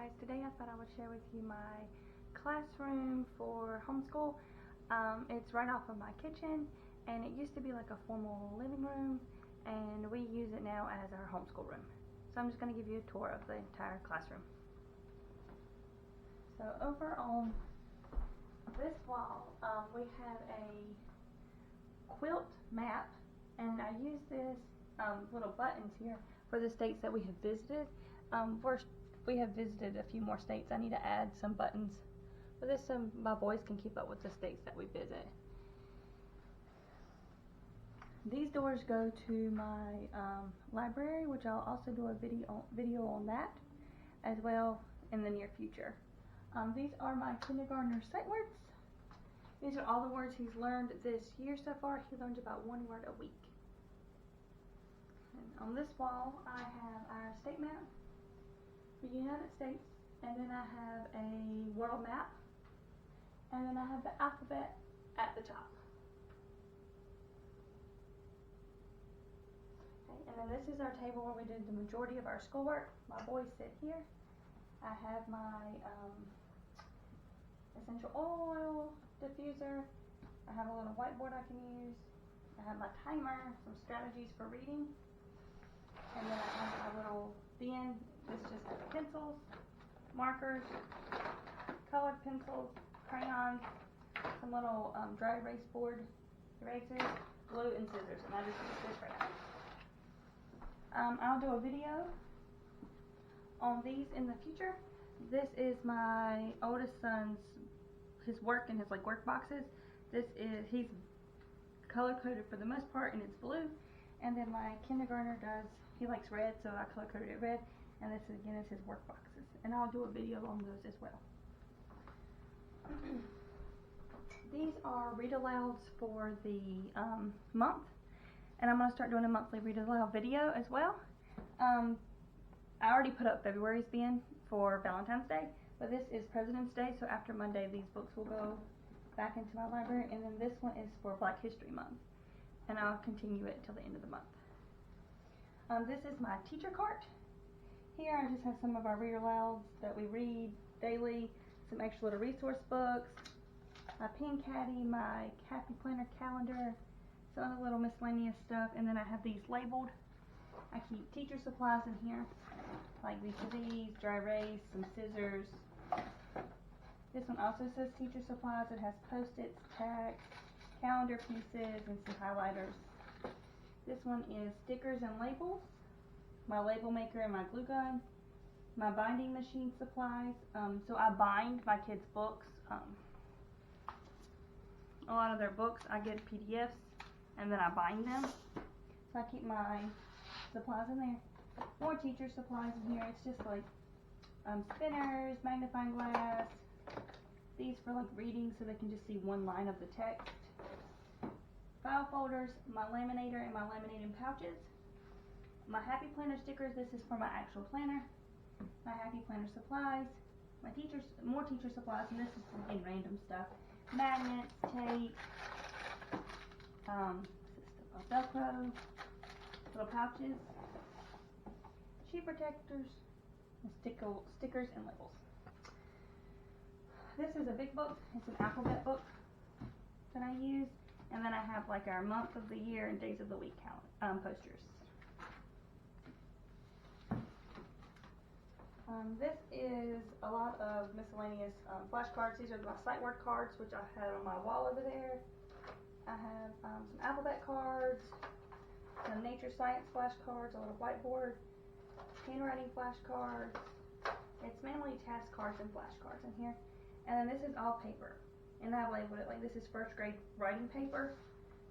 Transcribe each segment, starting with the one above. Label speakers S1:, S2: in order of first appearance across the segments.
S1: guys, today I thought I would share with you my classroom for homeschool. It's right off of my kitchen, and it used to be like a formal living room, and we use it now as our homeschool room. So I'm just going to give you a tour of the entire classroom. So over on this wall we have a quilt map, and I use this little buttons here for the states that we have visited. First, we have visited a few more states. I need to add some buttons for this so my boys can keep up with the states that we visit. These doors go to my library, which I'll also do a video on that as well in the near future. These are my kindergartner sight words. These are all the words he's learned this year so far. He learns about one word a week. And on this wall I have our state map, the United States, and then I have a world map, and then I have the alphabet at the top. Okay, and then this is our table where we did the majority of our schoolwork. My boys sit here. I have my essential oil diffuser. I have a little whiteboard I can use. I have my timer, some strategies for reading, and then I have my little bin. This just has pencils, markers, colored pencils, crayons, some little dry erase board erasers, glue, and scissors, and I just use this right now. I'll do a video on these in the future. This is my oldest son's his work and his work boxes. He's color coded for the most part, and it's blue. And then my kindergartner he likes red, so I color coded it red. And this again is his work boxes, and I'll do a video on those as well. These are read alouds for the month, and I'm going to start doing a monthly read aloud video as well. I already put up February's bin for Valentine's Day, but this is President's Day, so after Monday these books will go back into my library, and then this one is for Black History Month, and I'll continue it till the end of the month. This is my teacher cart. Here I just have some of our read alouds that we read daily, some extra little resource books, my pen caddy, my Happy Planner calendar, some other little miscellaneous stuff, and then I have these labeled. I keep teacher supplies in here, like these, dry erase, some scissors. This one also says teacher supplies. It has post-its, tacks, calendar pieces, and some highlighters. This one is stickers and labels, my label maker and my glue gun, my binding machine supplies. So I bind my kids' books. A lot of their books I get PDFs, and then I bind them. So I keep my supplies in there. More teacher supplies in here. It's just like spinners, magnifying glass. These for reading, so they can just see one line of the text. File folders, my laminator and my laminating pouches. My Happy Planner stickers. This is for my actual planner. My Happy Planner supplies. My more teacher supplies, and this is again random stuff. Magnets, tape, Velcro, little pouches, sheet protectors, and stickers and labels. This is a big book. It's an alphabet book that I use, and then I have our month of the year and days of the week posters. This is a lot of miscellaneous flashcards. These are my sight word cards, which I had on my wall over there. I have some alphabet cards, some nature science flashcards, a little whiteboard, handwriting flashcards. It's mainly task cards and flashcards in here. And then this is all paper, and I labeled it this is first grade writing paper.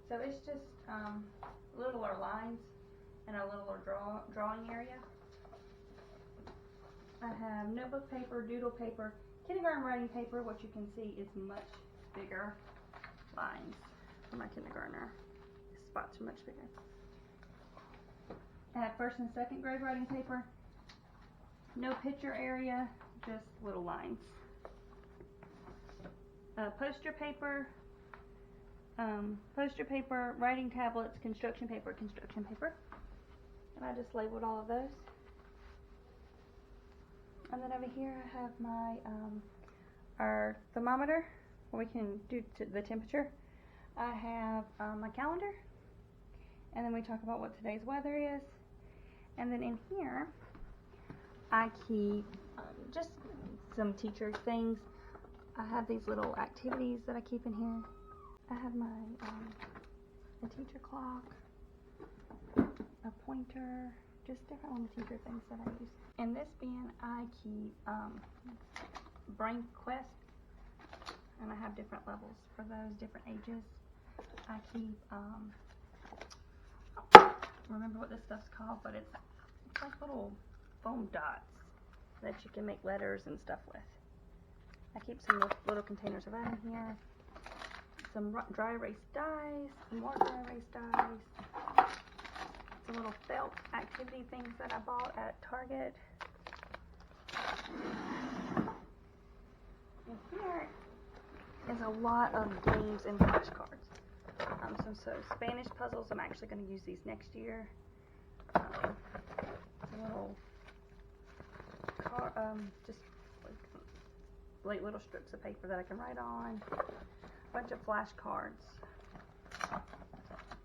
S1: So it's just littler lines and a littler drawing area. I have notebook paper, doodle paper, kindergarten writing paper, which you can see is much bigger lines for my kindergartner. The spots are much bigger. I have first and second grade writing paper. No picture area, just little lines. Poster paper, writing tablets, construction paper. And I just labeled all of those. And then over here I have my our thermometer where we can do the temperature. I have my calendar, and then we talk about what today's weather is. And then in here I keep just some teacher things. I have these little activities that I keep in here. I have my a teacher clock, a pointer, just different little teacher things that I use. In this bin I keep brain quest, and I have different levels for those different ages. I keep I don't remember what this stuff's called, but it's like little foam dots that you can make letters and stuff with. I keep some little containers of that in here. Some dry erase dies, some more dry erase dies. Some little felt activity things that I bought at Target. And here is a lot of games and flashcards. So Spanish puzzles, I'm actually going to use these next year. Some little just like little strips of paper that I can write on. A bunch of flashcards.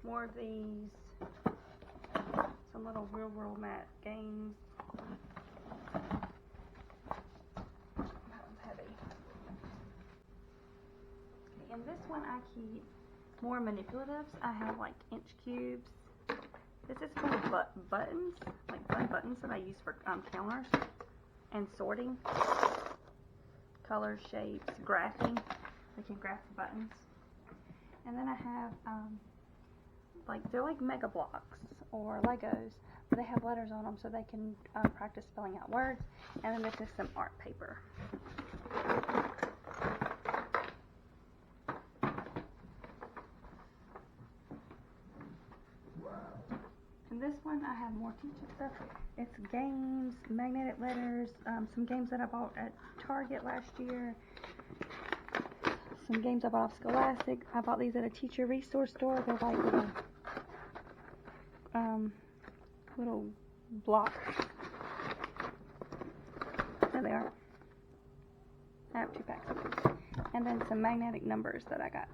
S1: More of these. Some little real world map games. That one's heavy. In this one I keep more manipulatives. I have like inch cubes. This is full of buttons, like fun buttons that I use for counters and sorting. Colors, shapes, graphing. I can graph the buttons. And then I have they're like Mega Blocks or Legos, but they have letters on them so they can practice spelling out words. And then this is some art paper. In this one I have more teaching stuff. It's games, magnetic letters, some games that I bought at Target last year. Some games I bought off Scholastic. I bought these at a teacher resource store. They're like little blocks. There they are. I have 2 packs of these. And then some magnetic numbers that I got.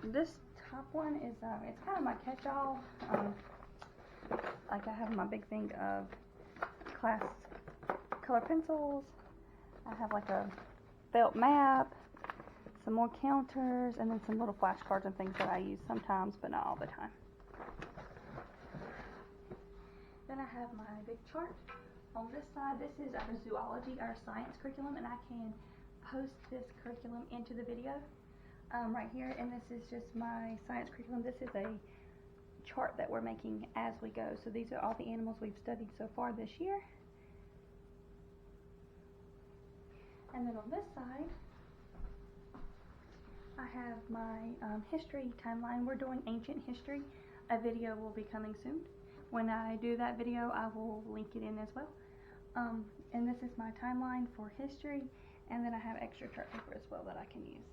S1: This top one is it's kind of my catch-all. Like I have my big thing of class color pencils. I have like a felt map, some more counters, and then some little flashcards and things that I use sometimes, but not all the time. Then I have my big chart. On this side, this is our zoology, our science curriculum, and I can post this curriculum into the video right here. And this is just my science curriculum. This is a chart that we're making as we go. So these are all the animals we've studied so far this year. And then on this side, I have my history timeline. We're doing ancient history. A video will be coming soon. When I do that video, I will link it in as well. And this is my timeline for history. And then I have extra chart paper as well that I can use.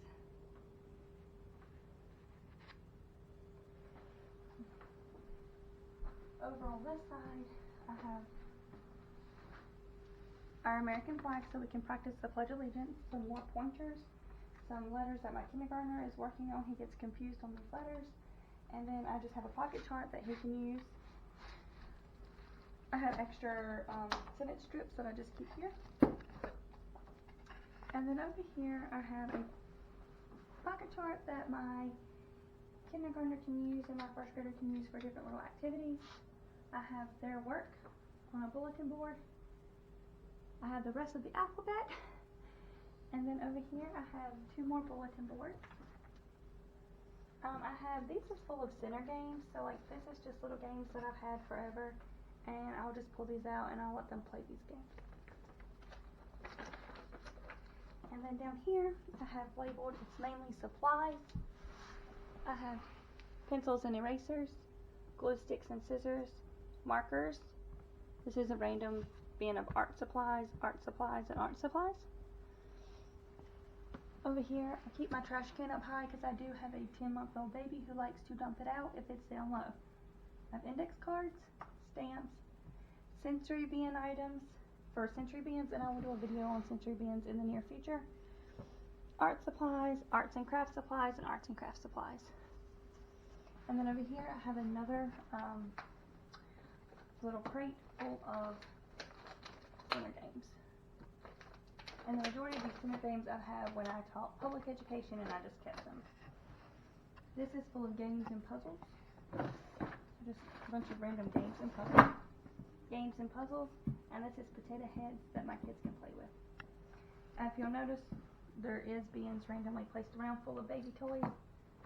S1: Over on this side, I have our American flag so we can practice the Pledge of Allegiance, some more pointers, some letters that my kindergartner is working on. He gets confused on these letters. And then I just have a pocket chart that he can use. I have extra sentence strips that I just keep here. And then over here I have a pocket chart that my kindergartner can use and my first grader can use for different little activities. I have their work on a bulletin board. I have the rest of the alphabet. And then over here I have 2 more bulletin boards. I have, these are full of center games, so like this is just little games that I've had forever, and I'll just pull these out and I'll let them play these games. And then down here I have labeled, it's mainly supplies. I have pencils and erasers, glue sticks and scissors, markers. This is a random bin of art supplies, and art supplies. Over here, I keep my trash can up high because I do have a 10-month-old baby who likes to dump it out if it's down low. I have index cards, stamps, sensory bin items for sensory bins, and I will do a video on sensory bins in the near future. Art supplies, arts and craft supplies, and arts and craft supplies. And then over here I have another little crate full of center games. And the majority of these center games I have when I taught public education, and I just kept them. This is full of games and puzzles. Just a bunch of random games and puzzles. And this is potato heads that my kids can play with. And if you'll notice, there is bins randomly placed around full of baby toys.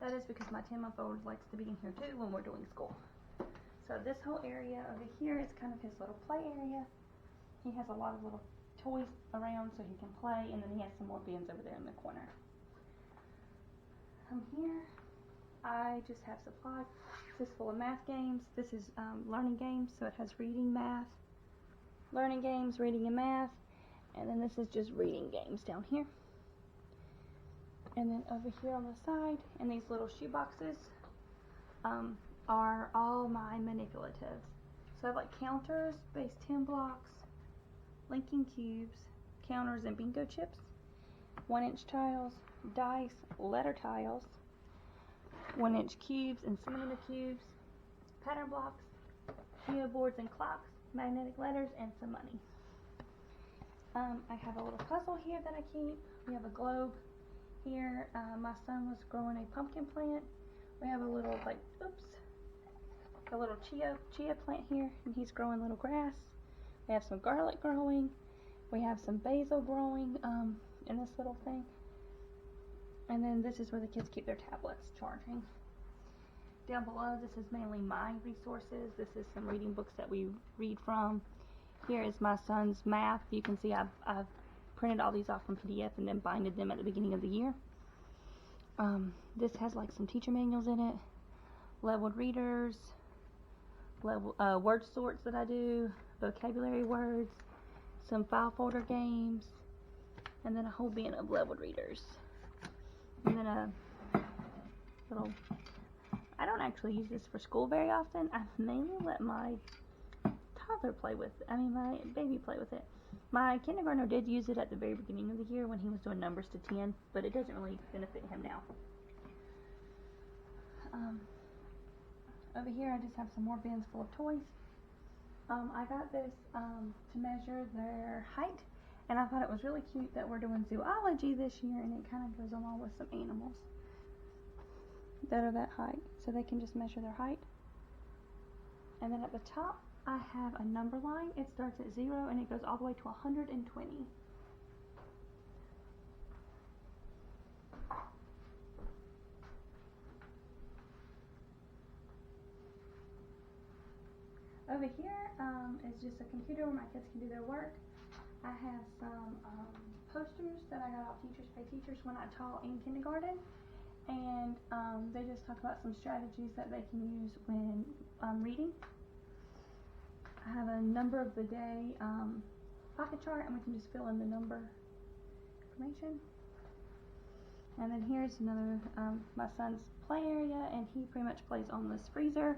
S1: That is because my 10-month-old likes to be in here too when we're doing school. So this whole area over here is kind of his little play area. He has a lot of little toys around so he can play, and then he has some more bins over there in the corner. Here I just have supplies. This is full of math games. This is learning games, so it has reading, math, learning games, reading and math, and then this is just reading games down here. And then over here on the side, in these little shoe boxes, are all my manipulatives. So I have like counters, base 10 blocks, linking cubes, counters and bingo chips, 1-inch tiles, dice, letter tiles, 1-inch cubes and centimeter cubes, pattern blocks, geo boards and clocks, magnetic letters, and some money. I have a little puzzle here that I keep. We have a globe here. My son was growing a pumpkin plant. We have a little a little chia plant here, and he's growing little grass. We have some garlic growing. We have some basil growing in this little thing. And then this is where the kids keep their tablets charging. Down below, this is mainly my resources. This is some reading books that we read from. Here is my son's math. You can see I've printed all these off from PDF and then binded them at the beginning of the year. This has like some teacher manuals in it, leveled readers, word sorts that I do, vocabulary words, some file folder games, and then a whole bin of leveled readers. And then a little, I don't actually use this for school very often. I mainly let my toddler play with it. My baby play with it. My kindergartner did use it at the very beginning of the year when he was doing numbers to 10, but it doesn't really benefit him now. Over here I just have some more bins full of toys. I got this to measure their height, and I thought it was really cute that we're doing zoology this year, and it kind of goes along with some animals that are that height, so they can just measure their height. And then at the top I have a number line. It starts at 0 and it goes all the way to 120. Over here is just a computer where my kids can do their work. I have some posters that I got off Teachers Pay Teachers when I taught in kindergarten, and they just talk about some strategies that they can use when reading. I have a number of the day pocket chart, and we can just fill in the number information. And then here's another, my son's play area, and he pretty much plays on this freezer.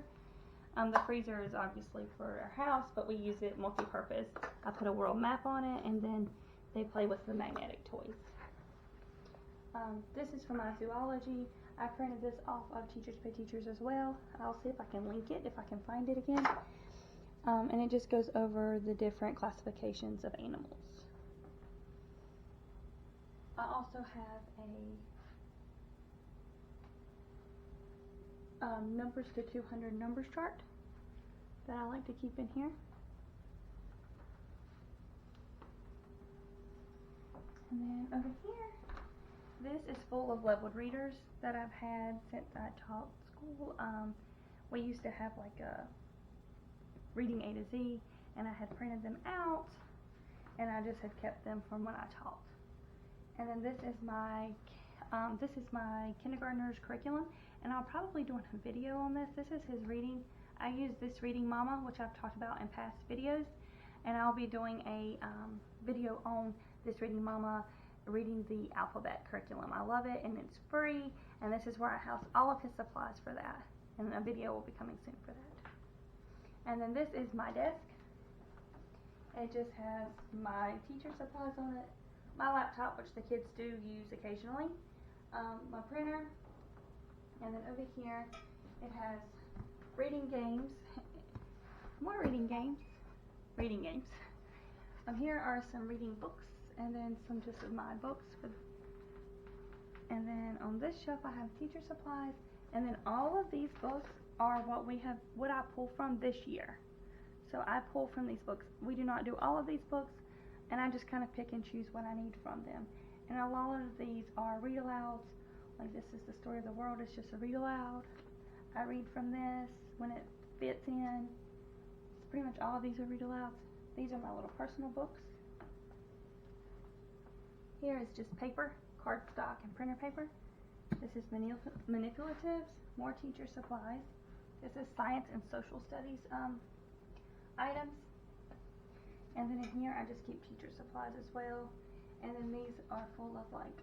S1: The freezer is obviously for our house, but we use it multi-purpose. I put a world map on it, and then they play with the magnetic toys. This is for my zoology. I printed this off of Teachers Pay Teachers as well. I'll see if I can link it, if I can find it again. And it just goes over the different classifications of animals. I also have a numbers to 200 numbers chart that I like to keep in here. And then over here, this is full of leveled readers that I've had since I taught school. We used to have like a reading A to Z, and I had printed them out, and I just had kept them from when I taught. And then this is my kindergartner's curriculum, and I'll probably do a video on this. This is his reading. I use this Reading Mama, which I've talked about in past videos, and I'll be doing a video on this Reading Mama reading the alphabet curriculum. I love it, and it's free, and this is where I house all of his supplies for that, and a video will be coming soon for that. And then this is my desk. It just has my teacher supplies on it, my laptop, which the kids do use occasionally, my printer, and then over here it has reading games, more reading games. Here are some reading books, and then some just of my books. And then on this shelf I have teacher supplies, and then all of these books are what I pull from this year. So I pull from these books. We do not do all of these books, and I just kind of pick and choose what I need from them. And a lot of these are read alouds. Like this is The Story of the World. It's just a read aloud. I read from this when it fits in. It's pretty much all of these are read alouds. These are my little personal books. Here is just paper, cardstock, and printer paper. This is manipulatives, more teacher supplies. This is science and social studies items. And then in here I just keep teacher supplies as well. And then these are full of like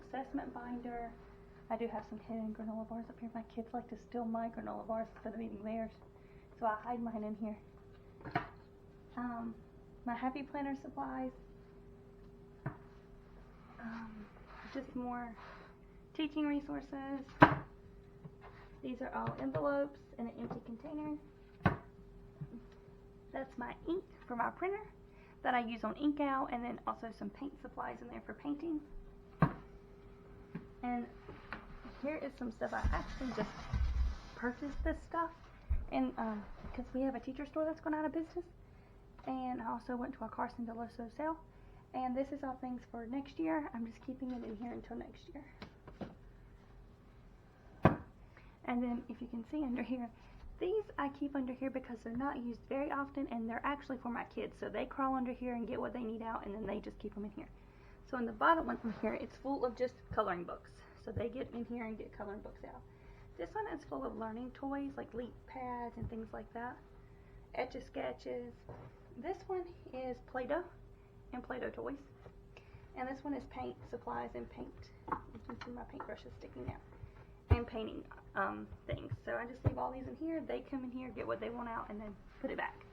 S1: assessment binder. I do have some hidden granola bars up here. My kids like to steal my granola bars instead of eating theirs, so I hide mine in here. My happy planner supplies. Just more teaching resources. These are all envelopes in an empty container. That's my ink for my printer that I use on ink out, and then also some paint supplies in there for painting. And here is some stuff. I actually just purchased this stuff, and because we have a teacher store that's gone out of business, and I also went to a Carson DeLoso sale, and this is all things for next year. I'm just keeping it in here until next year. And then if you can see under here, these I keep under here because they're not used very often, and they're actually for my kids, so they crawl under here and get what they need out, and then they just keep them in here. So in the bottom one from here, it's full of just coloring books, so they get in here and get coloring books out. This one is full of learning toys like leap pads and things like that, Etch-a-Sketches. This one is Play-Doh and Play-Doh toys, and this one is paint supplies and paint. You can see my paintbrushes sticking out, and painting things. So I just leave all these in here. They come in here, get what they want out, and then put it back,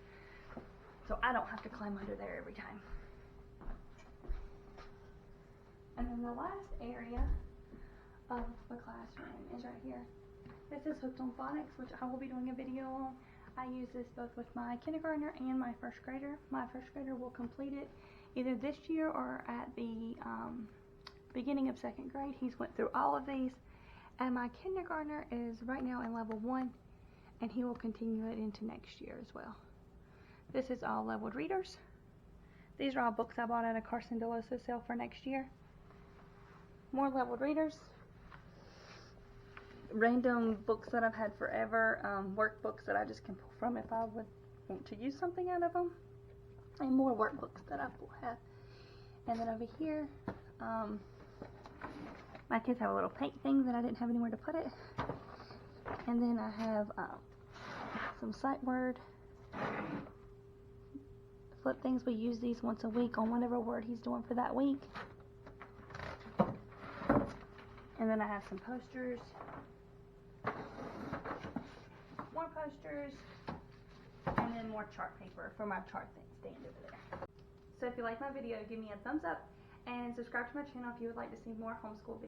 S1: so I don't have to climb under there every time. And then the last area of the classroom is right here. This is Hooked on Phonics, which I will be doing a video on. I use this both with my kindergartner and my first grader. My first grader will complete it either this year or at the beginning of second grade. He's went through all of these, and my kindergartner is right now in level 1, and he will continue it into next year as well. This is all leveled readers. These are all books I bought at a Carson DeLoso sale for next year. More leveled readers. Random books that I've had forever, workbooks that I just can pull from if I would want to use something out of them, and more workbooks that I have. And then over here, my kids have a little paint thing that I didn't have anywhere to put it. And then I have some sight word flip things. We use these once a week on whatever word he's doing for that week. And then I have some posters, more posters, and then more chart paper for my chart stand over there. So if you like my video, give me a thumbs up and subscribe to my channel if you would like to see more homeschool videos.